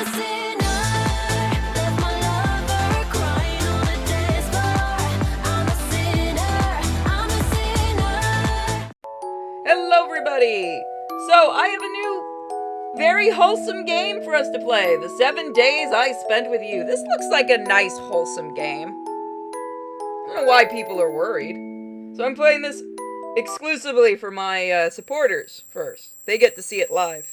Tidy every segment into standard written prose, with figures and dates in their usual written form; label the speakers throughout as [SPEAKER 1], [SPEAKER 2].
[SPEAKER 1] a sinner, left my lover crying on the dance floor. I'm a sinner, I'm a sinner.
[SPEAKER 2] Hello everybody! So I have a new, very wholesome game for us to play. The 7 Days I Spent With You. This looks like a nice wholesome game. I don't know why people are worried. So I'm playing this exclusively for my supporters first. They get to see it live.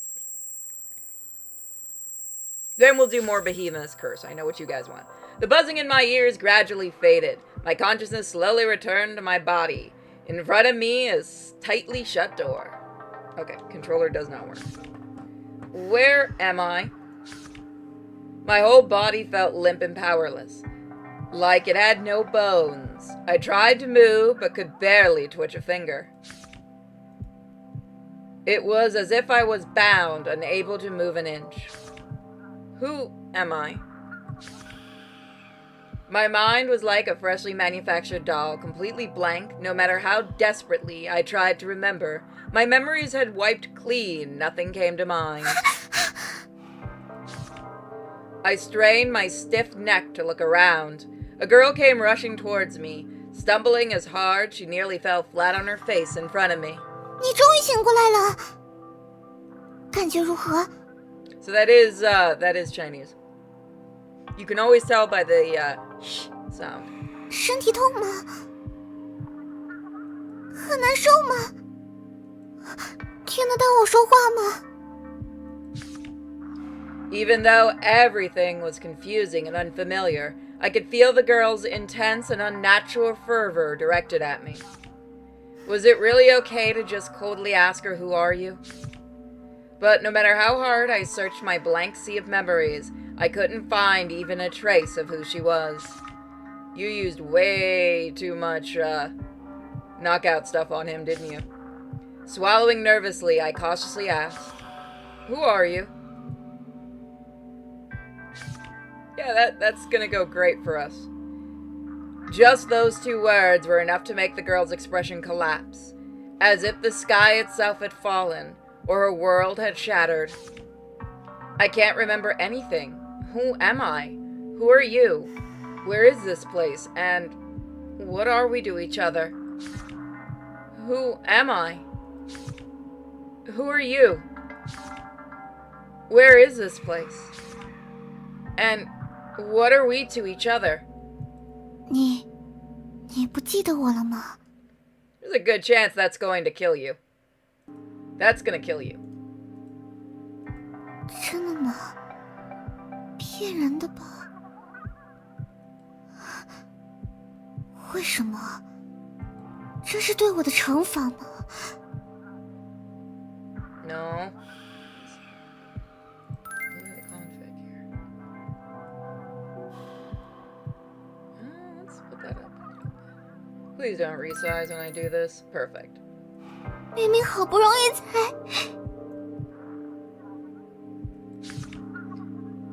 [SPEAKER 2] Then we'll do more Behemoth's Curse. I know what you guys want. The buzzing in my ears gradually faded. My consciousness slowly returned to my body. In front of me is tightly shut door. Okay, controller does not work. Where am I? My whole body felt limp and powerless, like it had no bones. I tried to move, but could barely twitch a finger. It was as if I was bound, unable to move an inch. Who am I? My mind was like a freshly manufactured doll, completely blank, no matter how desperately I tried to remember. My memories had wiped clean, nothing came to mind. I strained my stiff neck to look around. A girl came rushing towards me, stumbling as hard she nearly fell flat on her face in front of me.
[SPEAKER 3] 你终于醒过来了，感觉如何？
[SPEAKER 2] So that is Chinese. You can always tell by the sh sound.
[SPEAKER 3] 身体痛吗？很难受吗？听得到我说话吗？
[SPEAKER 2] Even though everything was confusing and unfamiliar, I could feel the girl's intense and unnatural fervor directed at me. Was it really okay to just coldly ask her, "Who are you?" But no matter how hard I searched my blank sea of memories, I couldn't find even a trace of who she was. You used way too much, knockout stuff on him, didn't you? Swallowing nervously, I cautiously asked, "Who are you?" Yeah, that's gonna go great for us. Just those two words were enough to make the girl's expression collapse, as if the sky itself had fallen, or her world had shattered. I can't remember anything. Who am I? Who are you? Where is this place? And what are we to each other? Who am I? Who are you? Where is this place? And what are we to each other?
[SPEAKER 3] 你不记得我了吗？
[SPEAKER 2] There's a good chance that's going to kill you. That's gonna kill you.
[SPEAKER 3] 真的吗？骗人的吧？为什么？这是对我的惩罚吗？
[SPEAKER 2] No. Look at the config here. Let's put that up. Please don't resize when I do this. Perfect.
[SPEAKER 3] 明明好不容易才……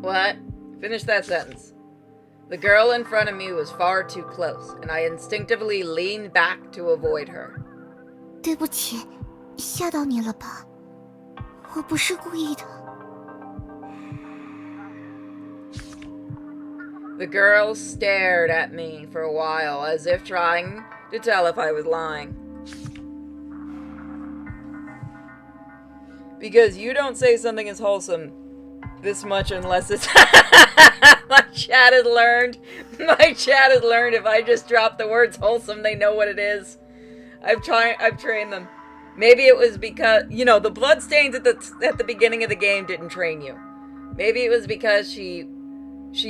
[SPEAKER 2] What? Finish that sentence. The girl in front of me was far too close, and I instinctively leaned back to avoid her.
[SPEAKER 3] 对不起，吓到你了吧？我不是故意的。
[SPEAKER 2] The girl stared at me for a while, as if trying to tell if I was lying. Because you don't say something is wholesome this much unless it's... My chat has learned. My chat has learned if I just drop the words wholesome, they know what it is. I've trained them. Maybe it was because, you know, the bloodstains at the beginning of the game didn't train you. Maybe it was because she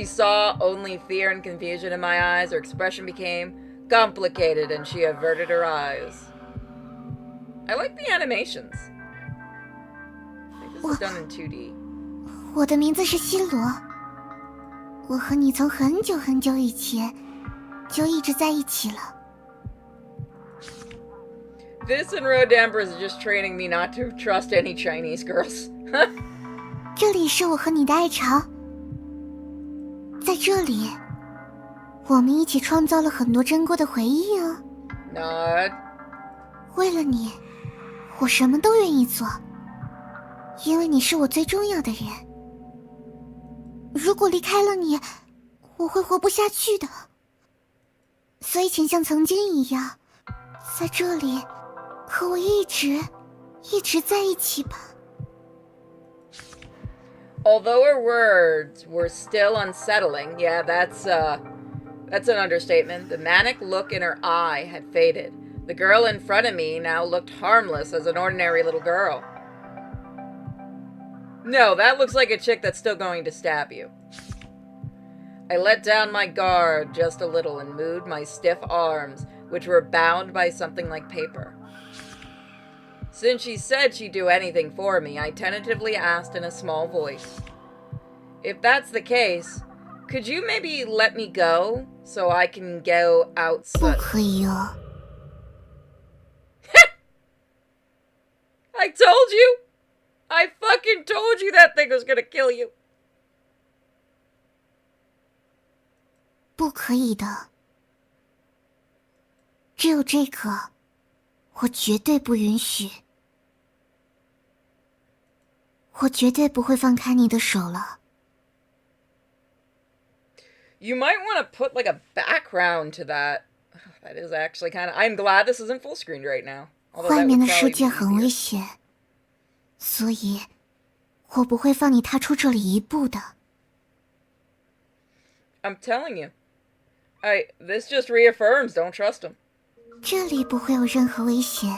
[SPEAKER 2] saw only fear and confusion in my eyes. Her expression became complicated and she averted her eyes. I like the animations. I think this is done in 2D.
[SPEAKER 3] 我的名字是希罗，我和你从很久很久以前就一直在一起了。
[SPEAKER 2] This and Rodamper is just training me not to trust any Chinese girls.
[SPEAKER 3] 这里是我和你的爱巢，在这里，我们一起创造了很多珍贵的回忆哦。
[SPEAKER 2] Nod.
[SPEAKER 3] 为了你，我什么都愿意做，因为你是我最重要的人。如果离开了你，我会活不下去的。所以请像曾经一样，在这里和我一直在一起吧。
[SPEAKER 2] Although her words were still unsettling, yeah, that's an understatement. The manic look in her eye had faded. The girl in front of me now looked harmless as an ordinary little girl. No, that looks like a chick that's still going to stab you. I let down my guard just a little and moved my stiff arms, which were bound by something like paper. Since she said she'd do anything for me, I tentatively asked in a small voice, "If that's the case, could you maybe let me go so I can go
[SPEAKER 3] 不
[SPEAKER 2] outside?"
[SPEAKER 3] 可以哦。
[SPEAKER 2] I told you! I fucking told you that thing was gonna kill you!
[SPEAKER 3] 不可以的。只有这个，我绝对不允许。我绝对不会放开你的手了。
[SPEAKER 2] You might want to put like a background to that. That is actually kind of... I'm glad this isn't full screened right now. Although
[SPEAKER 3] 外
[SPEAKER 2] that
[SPEAKER 3] 面
[SPEAKER 2] would
[SPEAKER 3] 的世
[SPEAKER 2] probably
[SPEAKER 3] 界
[SPEAKER 2] be
[SPEAKER 3] 很危
[SPEAKER 2] easier.
[SPEAKER 3] 险，所以我不会放你踏出这里一步的。
[SPEAKER 2] I'm telling you. This just reaffirms don't trust him.
[SPEAKER 3] 这里不会有任何危险，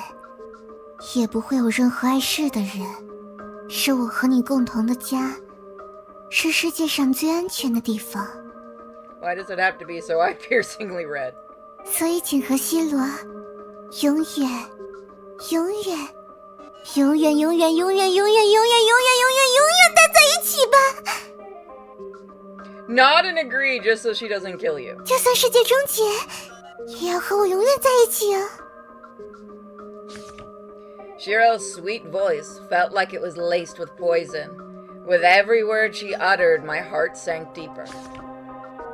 [SPEAKER 3] 也不会有任何碍事的人，是我和你共同的家，是世界上最安全的地方。
[SPEAKER 2] Why does it have to be so eye-piercingly red?
[SPEAKER 3] 所以请和希罗永远、永远、永远、永远、永远、永远、永远、永远、永远、永远待在一起吧。
[SPEAKER 2] Nod and agree just so she doesn't kill you.
[SPEAKER 3] 就算世界终结，也要和我永远在一起啊！
[SPEAKER 2] Shiro's sweet voice felt like it was laced with poison. With every word she uttered, my heart sank deeper.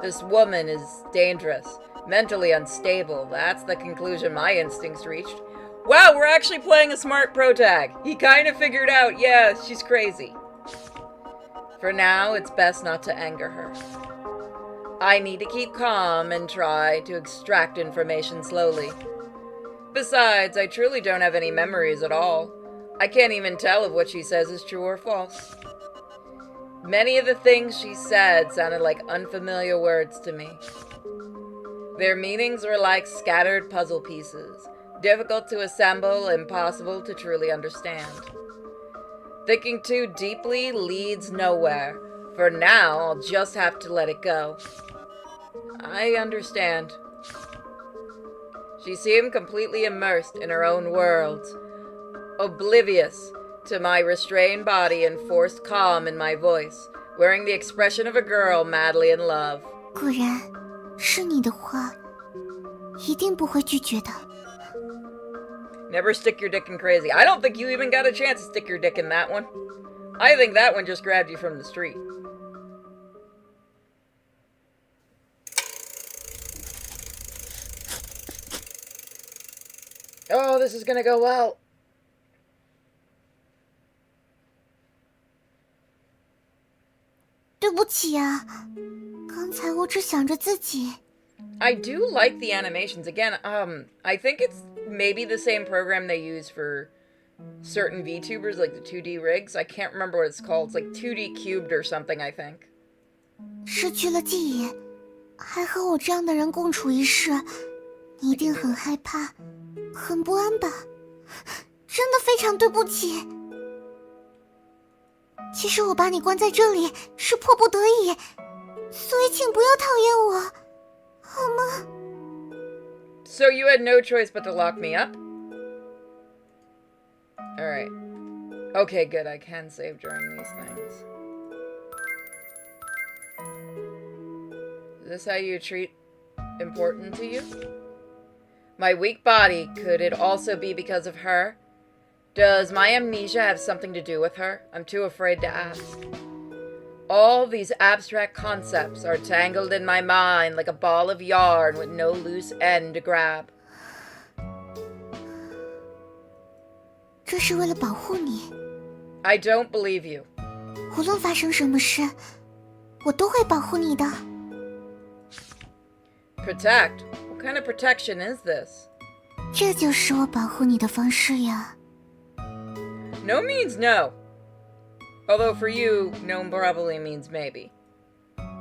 [SPEAKER 2] This woman is dangerous, mentally unstable. That's the conclusion my instincts reached. Wow, we're actually playing a smart protag. He kind of figured out, yeah, she's crazy. For now, it's best not to anger her. I need to keep calm and try to extract information slowly. Besides, I truly don't have any memories at all. I can't even tell if what she says is true or false. Many of the things she said sounded like unfamiliar words to me. Their meanings were like scattered puzzle pieces, difficult to assemble, impossible to truly understand. Thinking too deeply leads nowhere. For now, I'll just have to let it go. I understand. She seemed completely immersed in her own world, oblivious to my restrained body and forced calm in my voice, wearing the expression of a girl madly in love.
[SPEAKER 3] 果然，是你的话，一定不会拒绝的。
[SPEAKER 2] Never stick your dick in crazy. I don't think you even got a chance to stick your dick in that one. I think that one just grabbed you from the street. Oh, this is gonna go well.
[SPEAKER 3] 对不起啊，刚才我只想着自己。
[SPEAKER 2] I do like the animations. Again, I think it's maybe the same program they use for certain VTubers, like the 2D rigs. I can't remember what it's called. It's like 2D cubed or something, I think.
[SPEAKER 3] 失去了记忆，还和我这样的人共处一室，你一定很害怕，很不安吧？真的非常对不起。其实我把你关在这里是迫不得已，所以请不要讨厌我，好吗？
[SPEAKER 2] So you had no choice but to lock me up? Alright. Okay, good. I can save during these things. Is this how you treat important to you? My weak body, could it also be because of her? Does my amnesia have something to do with her? I'm too afraid to ask. All these abstract concepts are tangled in my mind like a ball of yarn with no loose end to grab.
[SPEAKER 3] 这是为了保护你。
[SPEAKER 2] I don't believe you.
[SPEAKER 3] 无论发生什么事，我都会保护你的。
[SPEAKER 2] Protect? What kind of protection is this?
[SPEAKER 3] 这就是我保护你的方式呀。
[SPEAKER 2] No means no. Although for you, no probably means maybe.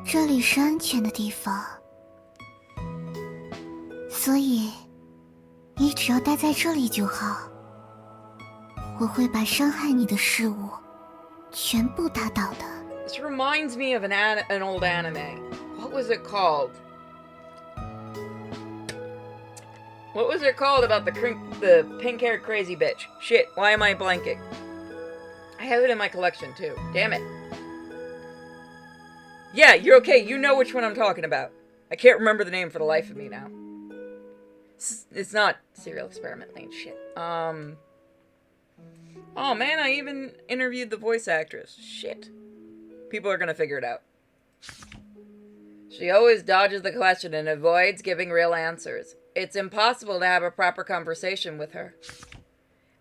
[SPEAKER 3] 这里是安全的地方，所以你只要待在这里就好。我会把伤害你的事物全部打倒的。
[SPEAKER 2] This reminds me of an old anime. What was it called? What was it called about the pink-haired crazy bitch? Shit, why am I blanking? I have it in my collection too. Damn it. Yeah, you're okay. You know which one I'm talking about. I can't remember the name for the life of me now. It's not Serial Experiment Lane shit. Oh man, I even interviewed the voice actress. Shit. People are gonna figure it out. She always dodges the question and avoids giving real answers. It's impossible to have a proper conversation with her.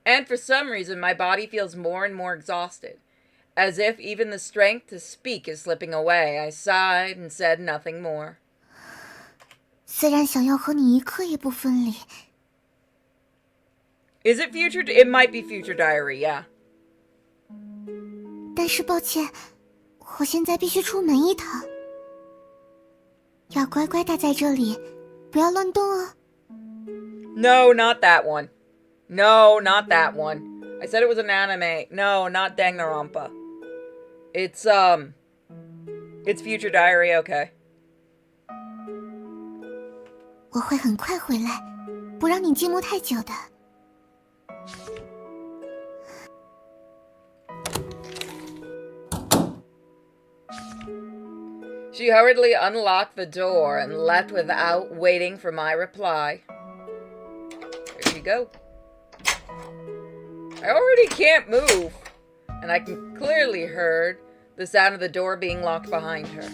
[SPEAKER 2] And for some reason, my body feels more and more exhausted. As if even the strength to speak is slipping away, I sighed and said nothing more.
[SPEAKER 3] 虽然想要和你一刻也不分离，
[SPEAKER 2] Is it future? It might be future diary, yeah.
[SPEAKER 3] 但是抱歉，我现在必须出门一趟，要乖乖待在这里，不要乱动哦。
[SPEAKER 2] No, not that one. No, not that one. I said it was an anime. No, not Danganronpa. It's future diary, okay.
[SPEAKER 3] 我会很快回来，不让你寂寞太久的。
[SPEAKER 2] She hurriedly unlocked the door and left without waiting for my reply. There you go. I already can't move, and I can clearly heard the sound of the door being locked behind her.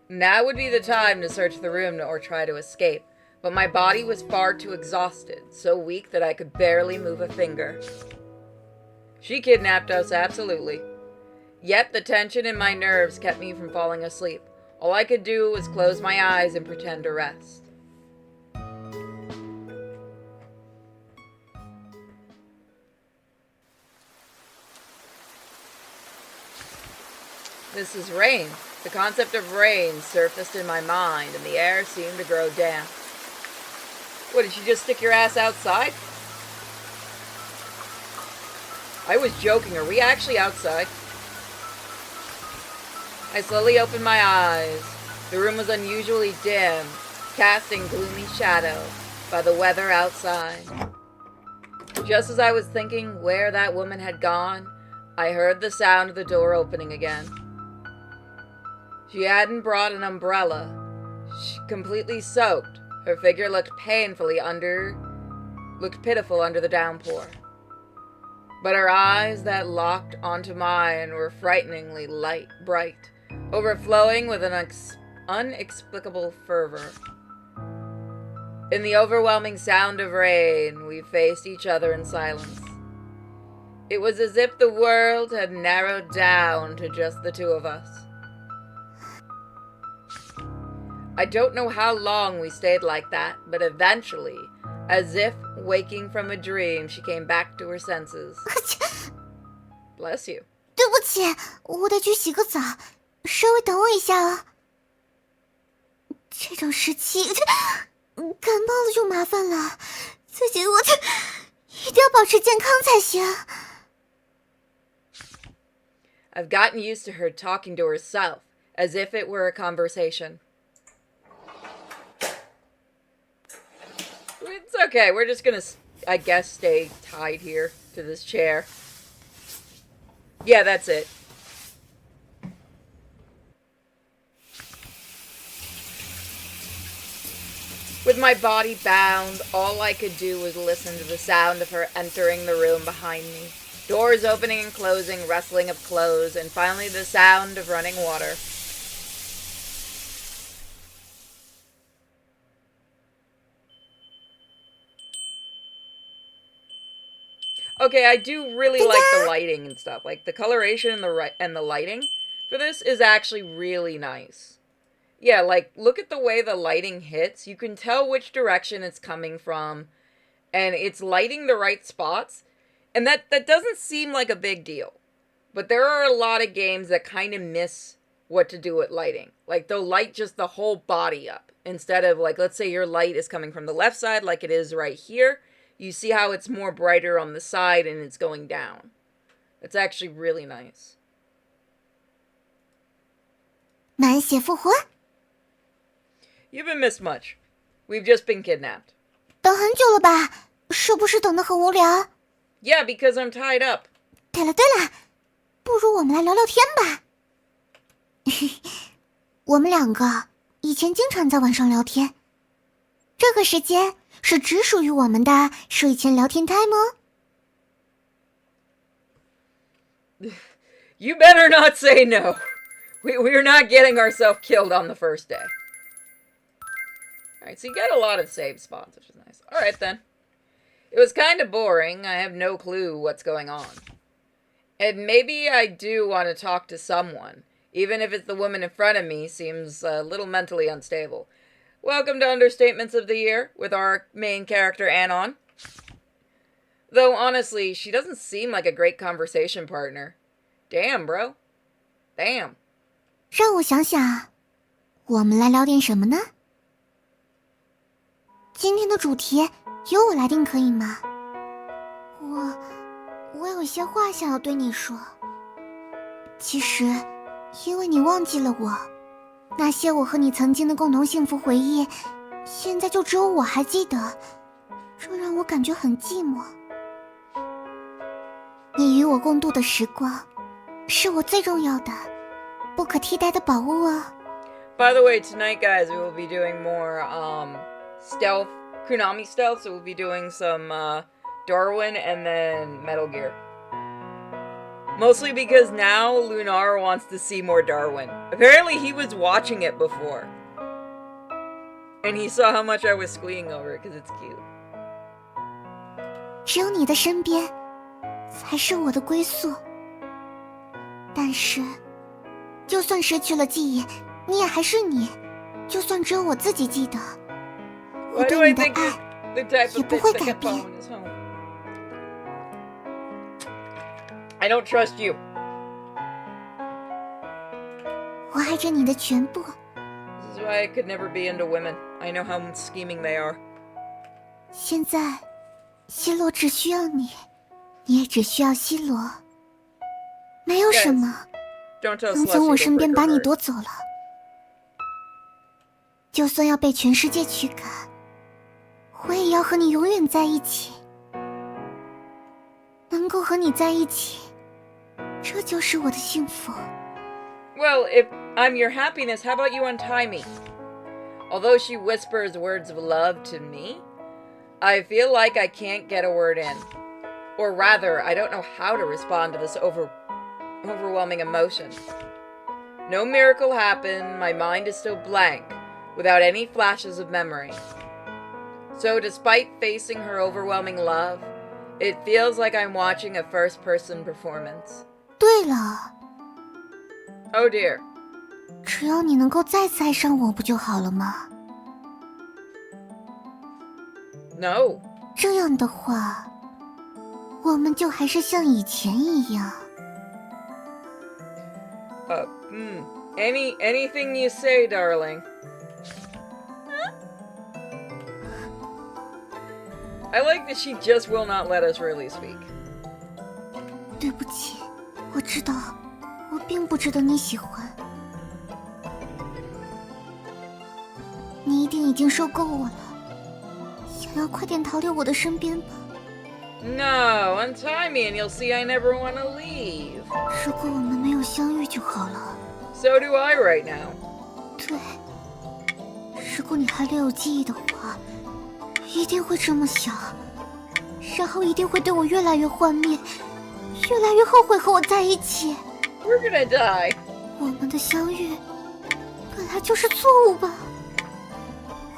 [SPEAKER 2] Now would be the time to search the room or try to escape, but my body was far too exhausted, so weak that I could barely move a finger. She kidnapped us, absolutely. Yet the tension in my nerves kept me from falling asleep. All I could do was close my eyes and pretend to rest. This is rain. The concept of rain surfaced in my mind, and the air seemed to grow damp. What, did you just stick your ass outside? I was joking. Are we actually outside? I slowly opened my eyes. The room was unusually dim, cast in gloomy shadow by the weather outside. Just as I was thinking where that woman had gone, I heard the sound of the door opening again. She hadn't brought an umbrella. Completely soaked, her figure looked pitiful under the downpour. But her eyes that locked onto mine were frighteningly bright, overflowing with an unexplicable fervor. In the overwhelming sound of rain, we faced each other in silence. It was as if the world had narrowed down to just the two of us. I don't know how long we stayed like that, but eventually, as if waking from a dream, she came back to her senses. Bless you.
[SPEAKER 3] 对不起，我得去洗个澡，稍微等我一下啊。这种时期，感冒了就麻烦了，最近我一定要保持健康才行。
[SPEAKER 2] I've gotten used to her talking to herself, as if it were a conversation. It's okay, we're just gonna, I guess, stay tied here to this chair. Yeah, that's it. With my body bound, all I could do was listen to the sound of her entering the room behind me. Doors opening and closing, rustling of clothes, and finally the sound of running water. Okay, I do really like the lighting and stuff. Like, the coloration and the lighting for this is actually really nice. Yeah, like, look at the way the lighting hits. You can tell which direction it's coming from, and it's lighting the right spots. And that doesn't seem like a big deal. But there are a lot of games that kind of miss what to do with lighting. Like, they'll light just the whole body up. Instead of, like, let's say your light is coming from the left side, like it is right here. You see how it's more brighter on the side and it's going down. It's actually really nice.
[SPEAKER 3] 满血复活，
[SPEAKER 2] You haven't missed much. We've just been kidnapped.
[SPEAKER 3] 等很久了吧？是不是等得很无聊？
[SPEAKER 2] Yeah, because I'm tied up.
[SPEAKER 3] 对了，不如我们来聊聊天吧。我们两个以前经常在晚上聊天，这个时间是只属于我们的睡前聊天 time 哦。
[SPEAKER 2] You better not say no. We're not getting ourselves killed on the first day. Alright, so you got a lot of save spots, which is nice. Alright then. It was kind of boring. I have no clue what's going on. And maybe I do want to talk to someone, even if it's the woman in front of me seems a little mentally unstable. Welcome to Understatements of the Year with our main character, Anon. Though, honestly, she doesn't seem like a great conversation partner. Damn, bro. Damn.
[SPEAKER 3] 让我想想，我们来聊点什么呢？今天的主题由我来定可以吗？我有些话想要对你说。其实，因为你忘记了我，那些我和你曾经的共同幸福回忆，现在就只有我还记得，这让我感觉很寂寞。你与我共度的时光，是我最重要的、不可替代的宝物啊。
[SPEAKER 2] By the way, tonight, guys, we will be doing more stealth, Konami stealth. So we'll be doing some Darwin and then Metal Gear. Mostly because now Lunar wants to see more Darwin. Apparently, he was watching it before, and he saw how much I was squealing over it because it's cute.
[SPEAKER 3] 只有你的身边，才是我的归宿。但是，就算失去了记忆，你也还是你。就算只有我自己记得，我
[SPEAKER 2] Why do
[SPEAKER 3] 对
[SPEAKER 2] I
[SPEAKER 3] 你的
[SPEAKER 2] think
[SPEAKER 3] 爱
[SPEAKER 2] the type
[SPEAKER 3] 也
[SPEAKER 2] of
[SPEAKER 3] 不
[SPEAKER 2] bitch
[SPEAKER 3] 会
[SPEAKER 2] that
[SPEAKER 3] 改
[SPEAKER 2] can
[SPEAKER 3] 变。
[SPEAKER 2] phone is home? I don't trust you.
[SPEAKER 3] 我爱着你的全部。
[SPEAKER 2] This is why I could never be into women. I know how scheming they are.
[SPEAKER 3] 现在，希罗只需要你，你也只需要希罗。没有什么
[SPEAKER 2] Don't tell
[SPEAKER 3] 能
[SPEAKER 2] Celestia
[SPEAKER 3] 从我
[SPEAKER 2] to
[SPEAKER 3] 身边
[SPEAKER 2] break
[SPEAKER 3] 把
[SPEAKER 2] her
[SPEAKER 3] 你
[SPEAKER 2] heart.
[SPEAKER 3] 夺走了。就算要被全世界驱赶，我也要和你永远在一起。能够和你在一起，这就是我的幸福。
[SPEAKER 2] Well, if I'm your happiness, how about you untie me? Although she whispers words of love to me, I feel like I can't get a word in. Or rather, I don't know how to respond to this overwhelming emotion. No miracle happened, my mind is still blank, without any flashes of memory. So despite facing her overwhelming love, it feels like I'm watching a first-person performance.
[SPEAKER 3] 对了，
[SPEAKER 2] Oh dear.
[SPEAKER 3] 只要你能够再次爱上我，不就好了吗？
[SPEAKER 2] No.
[SPEAKER 3] 这样的话，我们就还是像以前一样。
[SPEAKER 2] Anything you say, darling. I like that she just will not let us really speak.
[SPEAKER 3] 对不起，我知道，我并不值得你喜欢。你一定已经受够我了，想要快点逃离我的身边吧。
[SPEAKER 2] No, untie me and you'll see I never want to leave.
[SPEAKER 3] 如果我们没有相遇就好了。
[SPEAKER 2] So do I right now.
[SPEAKER 3] 对，如果你还留有记忆的话，一定会这么想，然后一定会对我越来越幻灭，越来越后悔和我在一起。
[SPEAKER 2] We're gonna die.
[SPEAKER 3] 我们的相遇本来就是错误吧？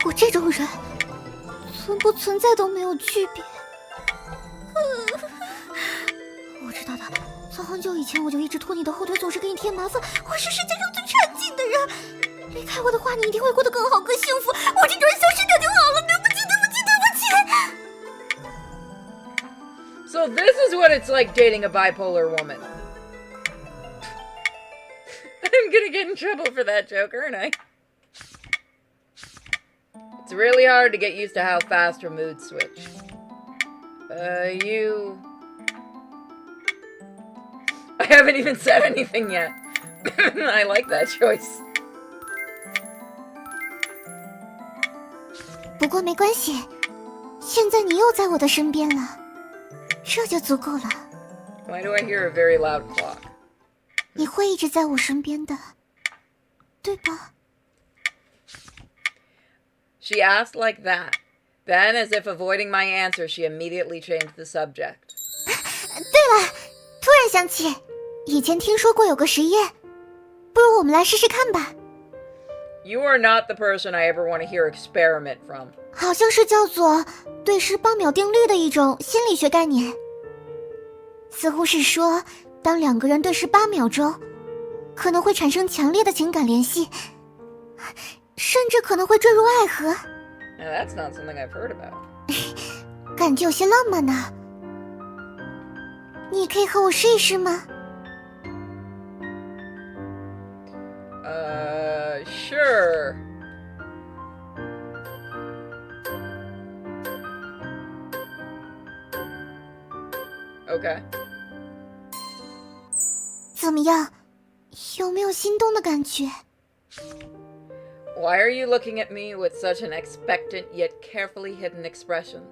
[SPEAKER 3] 我这种人，存不存在都没有区别。我知道的，从很久以前我就一直拖你的后腿，总是给你添麻烦。我是世界上最差劲的人。离开我的话，你一定会过得更好、更幸福。我这种人消失掉就好了。对不起，对不起，对不起。
[SPEAKER 2] So this is what it's like dating a bipolar woman. I'm gonna get in trouble for that joke, aren't I? It's really hard to get used to how fast her moods switch. I haven't even said anything yet. I like that choice.
[SPEAKER 3] 不过没关系，现在你又在我的身边了，这就足够了。
[SPEAKER 2] Why do I hear a very loud clock?
[SPEAKER 3] 你会一直在我身边的，对吧？
[SPEAKER 2] She asked like that. Then, as if avoiding my answer, she immediately changed the subject.
[SPEAKER 3] 对了，突然想起，以前听说过有个实验，不如我们来试试看吧。
[SPEAKER 2] You are not the person I ever want to hear experiment from.
[SPEAKER 3] 好像是叫做对视8秒定律的一种心理学概念。似乎是说，当两个人对视8秒钟，可能会产生强烈的情感联系，甚至可能会坠入爱河。
[SPEAKER 2] Now, that's not something I've heard about.
[SPEAKER 3] 感觉有些浪漫呢。你可以和我试一试吗？
[SPEAKER 2] Sure. Okay.
[SPEAKER 3] 怎么样？有没有心动的感觉？
[SPEAKER 2] Why are you looking at me with such an expectant yet carefully hidden expression?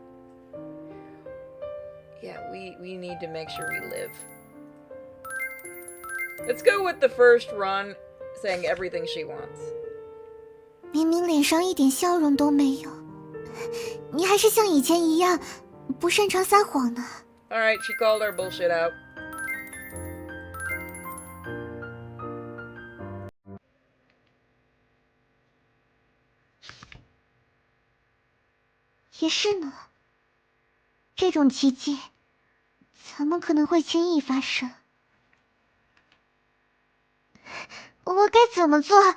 [SPEAKER 2] Yeah, we need to make sure we live. Let's go with the first run, saying everything she wants.
[SPEAKER 3] 明明脸上一点笑容都没有，你还是像以前一样不擅长撒谎呢。
[SPEAKER 2] Alright, she called our bullshit out.
[SPEAKER 3] 也是呢，这种奇迹怎么可能会轻易发生？我该怎么做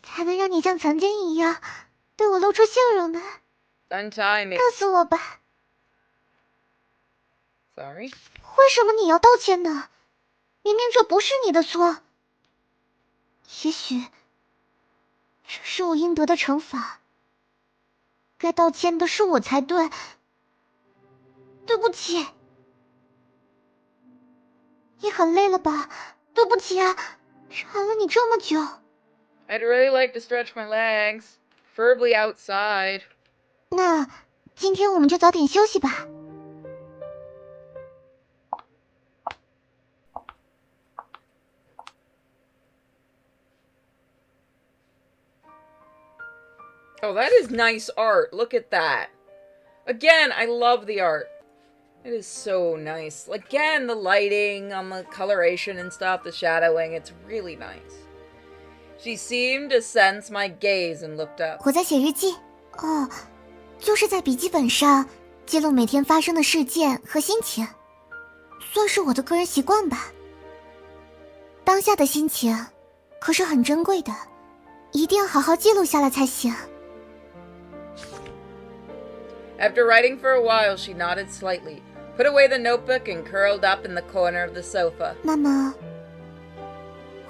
[SPEAKER 3] 才能让你像曾经一样对我露出笑容呢？
[SPEAKER 2] Untie me.
[SPEAKER 3] 告诉我吧，
[SPEAKER 2] Sorry.
[SPEAKER 3] 为什么你要道歉呢？明明这不是你的错。也许这是我应得的惩罚，该道歉的是我才对。对不起。你很累了吧？对不起啊，缠了你这么久。
[SPEAKER 2] I'd really like to stretch my legs, preferably outside.
[SPEAKER 3] 那今天我们就早点休息吧。
[SPEAKER 2] Oh, that is nice art. Look at that. Again, I love the art. It is so nice. Again, the lighting on the coloration and stuff, the shadowing, it's really nice. She seemed to sense my gaze and looked up.
[SPEAKER 3] 我在写日记。哦，就是在笔记本上记录每天发生的事件和心情，算是我的个人习惯吧。当下的心情可是很珍贵的，一定要好好记录下来才行。
[SPEAKER 2] After writing for a while, she nodded slightly, put away the notebook, and curled up in the corner of the sofa.
[SPEAKER 3] 那么，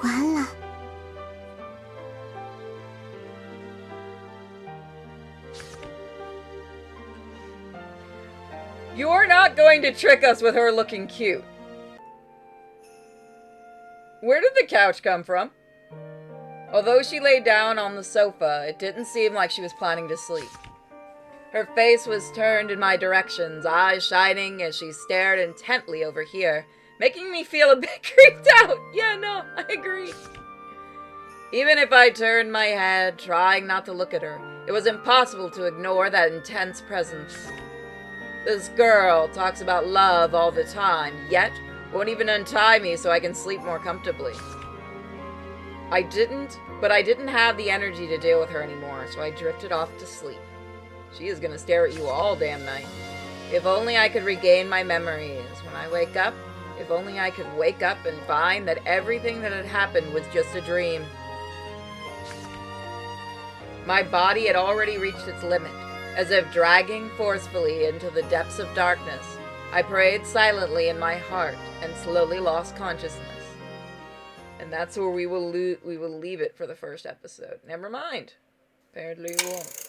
[SPEAKER 3] 晚安了。
[SPEAKER 2] You're not going to trick us with her looking cute. Where did the couch come from? Although she lay down on the sofa, it didn't seem like she was planning to sleep. Her face was turned in my directions, eyes shining as she stared intently over here, making me feel a bit creeped out. Yeah, no, I agree. Even if I turned my head, trying not to look at her, it was impossible to ignore that intense presence. This girl talks about love all the time, yet won't even untie me so I can sleep more comfortably. I didn't have the energy to deal with her anymore, so I drifted off to sleep. She is gonna stare at you all damn night. If only I could regain my memories. When I wake up, If only I could wake up and find that everything that had happened was just a dream. My body had already reached its limit, as if dragging forcefully into the depths of darkness. I prayed silently in my heart and slowly lost consciousness. And that's where we will leave it for the first episode. Never mind. Apparently we won't.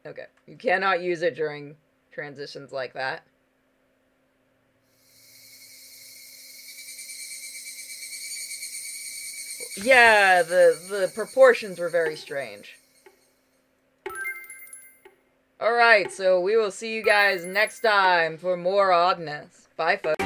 [SPEAKER 2] Okay. You cannot use it during transitions like that. Yeah, the proportions were very strange. Alright, so we will see you guys next time for more oddness. Bye, folks.